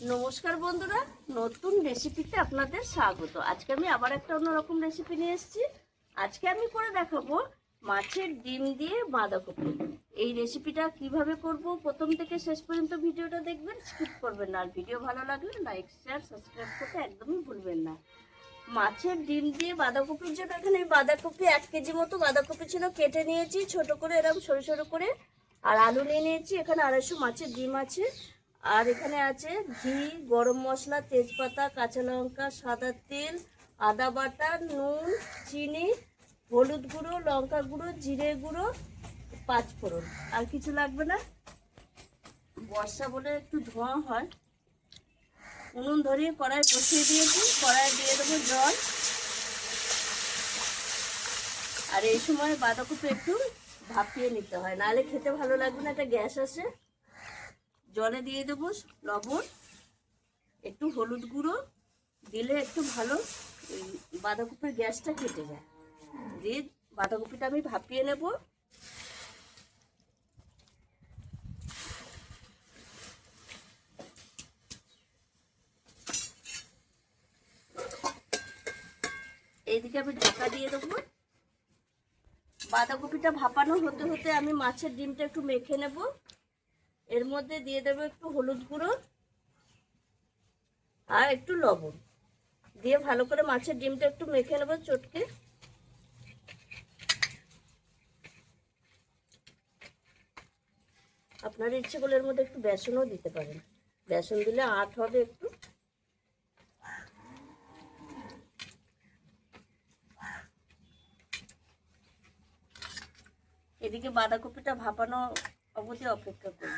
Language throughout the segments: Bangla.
নমস্কার বন্ধুরা, নতুন রেসিপিতে আপনাদের স্বাগত। আজকে আমি আবার একটা অন্যরকম রেসিপি নিয়ে এসেছি। আজকে আমি করে দেখাবো মাছের ডিম দিয়ে বাঁধাকপি। এই রেসিপিটা কিভাবে করব প্রথম থেকে শেষ পর্যন্ত ভিডিওটা দেখবেন, স্কিপ করবেন না। আর ভিডিও ভালো লাগলে লাইক শেয়ার সাবস্ক্রাইব করতে একদমই ভুলবেন না। মাছের ডিম দিয়ে বাঁধাকপির জন্য এখানে বাঁধাকপি 1 কেজি মতো বাঁধাকপি ছিল, কেটে নিয়েছি ছোট করে, এরকম সরু সরু করে। আর আলু নিয়ে নিয়েছি, এখানে 250 মাছের ডিম আছে। আর এখানে আছে ঘি, গরম মশলা, তেজপাতা, কাঁচা লঙ্কা, সাদা তেল, আদা বাটা, নুন, চিনি, হলুদ গুঁড়ো, লঙ্কা গুঁড়ো, জিরে গুঁড়ো, 5 ফোড়ন। আর কিছু লাগবে না। বর্ষা বলে একটু ধোঁয়া হয়। উনুন ধরিয়ে কড়াই বসিয়ে দিয়েছি, কড়াই দিয়ে দেবো জল। আর এই সময় বাঁধাকপি একটু ভাপিয়ে নিতে হয়, নাহলে খেতে ভালো লাগবে না, একটা গ্যাস আসে। জলে দিয়ে দেবো লবণ, একটু হলুদ গুঁড়ো দিলে একটু ভালো বাঁধাকপির গ্যাসটা কেটে যায়। দিয়ে বাঁধাকপিটা আমি ভাপিয়ে নেব। এইদিকে আমি ঢাকা দিয়ে দেবো। বাঁধাকপিটা ভাপানো হতে হতে আমি মাছের ডিমটা একটু মেখে নেব। এর মধ্যে দিয়ে দেবো একটু হলুদ গুঁড়ো আর একটু লবণ দিয়ে ভালো করে মাছের ডিমটা একটু মেখে নেব চটকে। আপনার ইচ্ছে করলে এর মধ্যে একটু বেসনও দিতে পারেন, বেসন দিলে আঁট হবে একটু। এদিকে বাঁধাকপিটা ভাপানো অবধি অপেক্ষা করব।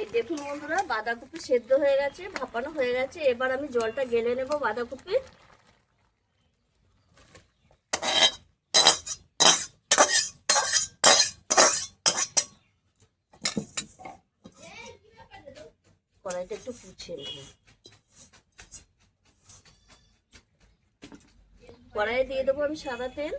এই দেখুন বন্ধুরা, বাঁধাকপি সেদ্ধ হয়ে গেছে, ভাপানো হয়ে গেছে। এবার আমি জলটা গেলে নেব বাঁধাকপি। কড়াইটা একটু পুছিয়ে নেব। কড়াইয়ে দিয়ে দেবো আমি সাদা তেল।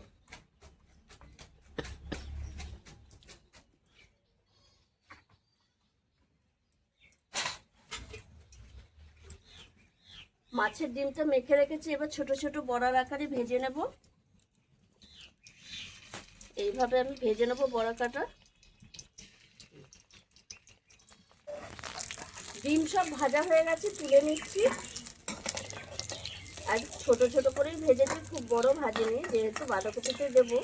মাছের ডিমটা মেখে রেখেছি, এবার ছোট ছোট বড়ার আকারে ভেজে নেব। এইভাবে আমি ভেজে নেব বড়া কাটা। ডিম সব ভাজা হয়ে গেছে, তুলে নিচ্ছি। আর ছোট ছোট করেই ভেজেছি, খুব বড় ভাজিনি, যেহেতু বাঁধাকপিতে দেবো।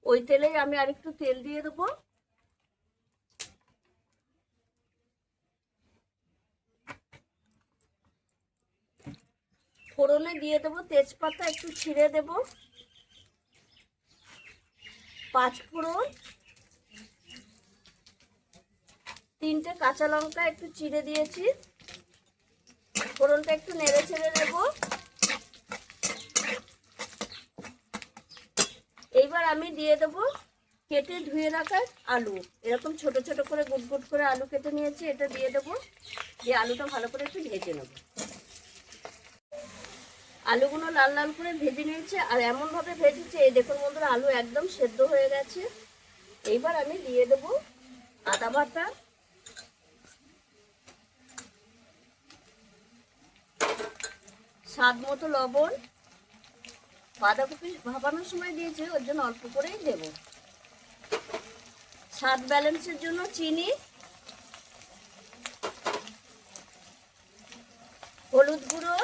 ওই তেলেই আমি আরেকটু তেল দিয়ে দেবো। ফোড়নে দিয়ে দেবো তেজপাতা একটু ছিঁড়ে দেব, 5 ফোড়ন, 3টে কাঁচা লঙ্কা একটু চিড়ে দিয়েছি। ফোড়নটা একটু নেড়ে ছেড়ে দেব। এইবার আমি দিয়ে দেবো কেটে ধুয়ে রাখা আলু। এরকম ছোট ছোট করে গুট গুট করে আলু কেটে নিয়েছি, এটা দিয়ে দেবো। দিয়ে আলুটা ভালো করে একটু ভেজে নেব। আলুগুলো লাল লাল করে ভেজে নিয়েছে, আর এমনভাবে ভেজেছে, এই দেখুন বন্ধুরা, আলু একদম সেদ্ধ হয়ে গেছে। এইবার আমি দিয়ে দেবো আদা বাটা, স্বাদ মতো লবণ। বাঁধাকপি ভাপানোর সময় দিয়েছি, ওর জন্য অল্প করেই দেব। স্বাদ ব্যালেন্সের জন্য চিনি, হলুদ গুঁড়ো,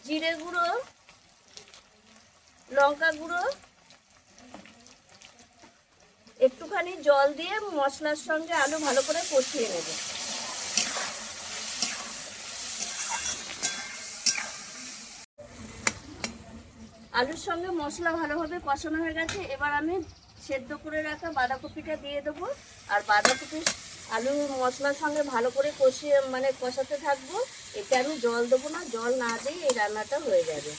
জিরে গুঁড়ো, লঙ্কা গুঁড়ো, একটুখানি জল দিয়ে মশলার সঙ্গে আলু ভালো করে কষিয়ে নেব। আলুর সঙ্গে মশলা ভালোভাবে কষানো হয়ে গেছে। এবার আমি সেদ্ধ করে রাখা বাঁধাকপিটা দিয়ে দেবো। আর বাঁধাকপি আলু মশলার সঙ্গে ভালো করে কষিয়ে কষাতে থাকবো। এতে আমি জল দেবো না, জল না দিয়ে এই রান্নাটা হয়ে যাবে।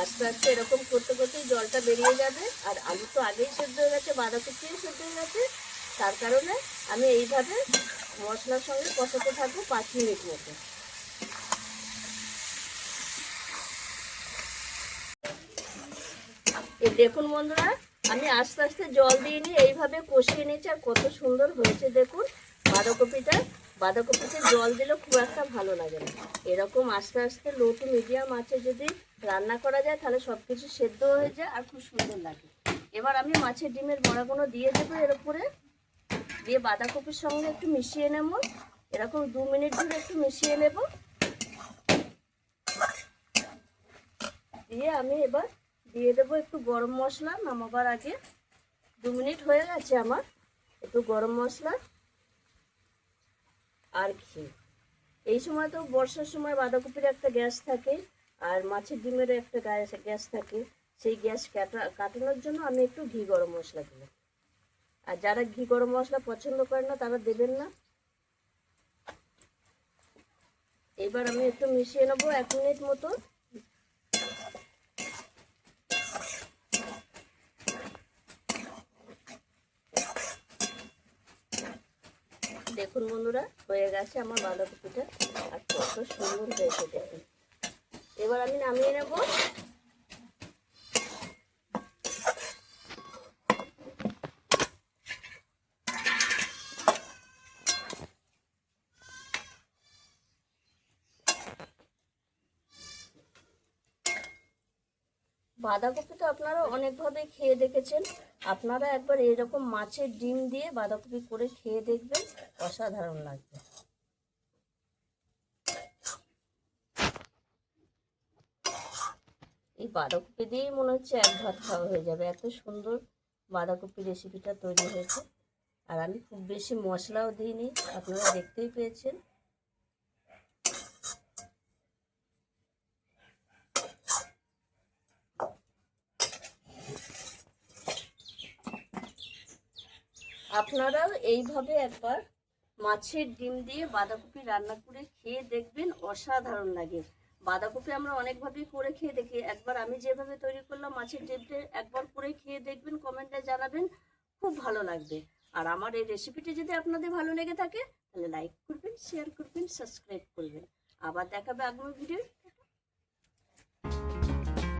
আস্তে আস্তে এরকম করতে করতেই জলটা বেরিয়ে যাবে। আর আলু তো আগেই সেদ্ধ হয়ে গেছে, বাঁধাকপিও সেদ্ধ হয়ে গেছে, তার কারণে আমি এইভাবে মশলার সঙ্গে কষাতে থাকবো 5 মিনিট মতো। এই দেখুন বন্ধুরা, আমি আস্তে আস্তে জল দিয়ে নিয়ে এইভাবে কষিয়ে নিয়েছি, আর কত সুন্দর হয়েছে দেখুন। বাঁধাকপিতে জল দিলে খুব একটা ভালো লাগে না। এরকম আস্তে আস্তে লো টু মিডিয়াম আঁচে যদি রান্না করা যায় তাহলে সব কিছু সেদ্ধ হয়ে যায় আর খুব সুন্দর লাগে। এবার আমি মাছের ডিমের বড়াগুলো দিয়ে দেবো এর উপরে, দিয়ে বাঁধাকপির সঙ্গে একটু মিশিয়ে নেব। এরকম 2 মিনিট ধরে একটু মিশিয়ে নেব। দিয়ে আমি এবার দিয়ে দেবো একটু গরম মশলা নামাবার আগে। 2 মিনিট হয়ে গেছে আমার। একটু গরম মশলা আর ঘি। এই সময় তো বর্ষার সময় বাঁধাকপির একটা গ্যাস থাকে, আর মাছের ডিমেরও একটা গ্যাস থাকে। সেই গ্যাস কাটানোর জন্য আমি একটু ঘি গরম মশলা দিলাম। আর যারা ঘি গরম মশলা পছন্দ করে না তারা দেবেন না। এবার আমি একটু মিশিয়ে নেবো 1 মিনিট মতো। দেখুন বন্ধুরা, হয়ে গেছে আমার বাঁধাকপিটা, আর কত সুন্দর হয়েছে দেখুন। এবার আমি নামিয়ে নেব। বাঁধাকপি তো আপনারা অনেকভাবে খেয়ে দেখেছেন, আপনারা একবার এরকম মাছের ডিম দিয়ে বাঁধাকপি করে খেয়ে দেখবেন, অসাধারণ লাগবে। এই বাঁধাকপি দিয়েই মনে হচ্ছে 1 ভাত খাওয়া হয়ে যাবে, এত সুন্দর বাঁধাকপি রেসিপিটা তৈরি হয়েছে। আর আমি খুব বেশি মশলাও দিইনি, আপনারা দেখতেই পেয়েছেন। আপনারাও এইভাবে একবার মাছের ডিম দিয়ে বাঁধাকপি রান্না করে খেয়ে দেখবেন, অসাধারণ লাগে। বাঁধাকপি আমরা অনেকভাবেই করে খেয়ে দেখি, একবার আমি যেভাবে তৈরি করলাম মাছের ডিমটা একবার করে খেয়ে দেখবেন, কমেন্টে জানাবেন, খুব ভালো লাগবে। আর আমার এই রেসিপিটি যদি আপনাদের ভালো লেগে থাকে তাহলে লাইক করবেন, শেয়ার করবেন, সাবস্ক্রাইব করবেন। আবার দেখাবে আগামী ভিডিও।